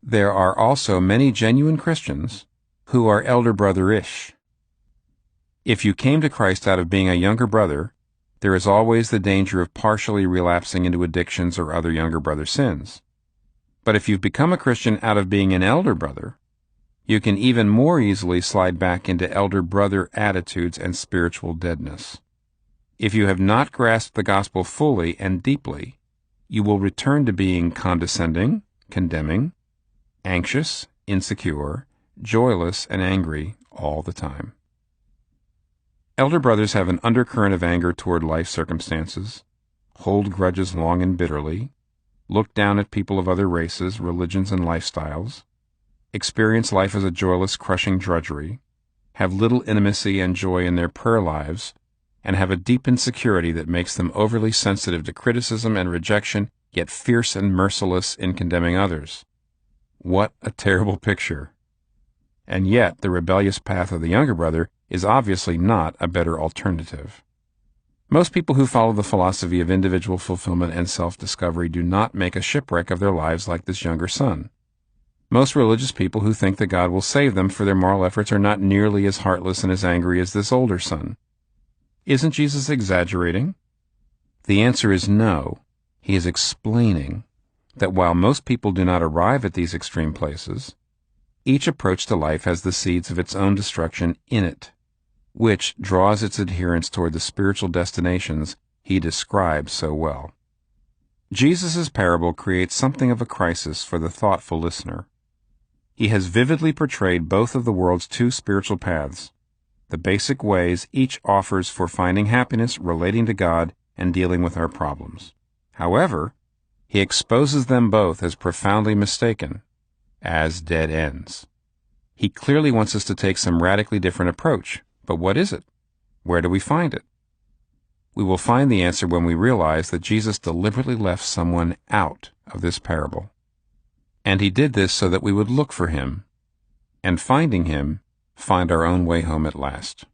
There are also many genuine Christians who are elder brother-ish. If you came to Christ out of being a younger brother, there is always the danger of partially relapsing into addictions or other younger brother sins. But if you've become a Christian out of being an elder brother, you can even more easily slide back into elder brother attitudes and spiritual deadness. If you have not grasped the gospel fully and deeply, you will return to being condescending, condemning, anxious, insecure, joyless, and angry all the time. Elder brothers have an undercurrent of anger toward life circumstances, hold grudges long and bitterly, look down at people of other races, religions, and lifestyles, experience life as a joyless, crushing drudgery, have little intimacy and joy in their prayer lives, and have a deep insecurity that makes them overly sensitive to criticism and rejection, yet fierce and merciless in condemning others. What a terrible picture! And yet, the rebellious path of the younger brother is obviously not a better alternative. Most people who follow the philosophy of individual fulfillment and self-discovery do not make a shipwreck of their lives like this younger son. Most religious people who think that God will save them for their moral efforts are not nearly as heartless and as angry as this older son. Isn't Jesus exaggerating? The answer is no. He is explaining that while most people do not arrive at these extreme places, each approach to life has the seeds of its own destruction in it, which draws its adherents toward the spiritual destinations he describes so well. Jesus' parable creates something of a crisis for the thoughtful listener. He has vividly portrayed both of the world's two spiritual paths, the basic ways each offers for finding happiness, relating to God, and dealing with our problems. However, he exposes them both as profoundly mistaken, as dead ends. He clearly wants us to take some radically different approach. But what is it? Where do we find it? We will find the answer when we realize that Jesus deliberately left someone out of this parable. And he did this so that we would look for him, and finding him, find our own way home at last.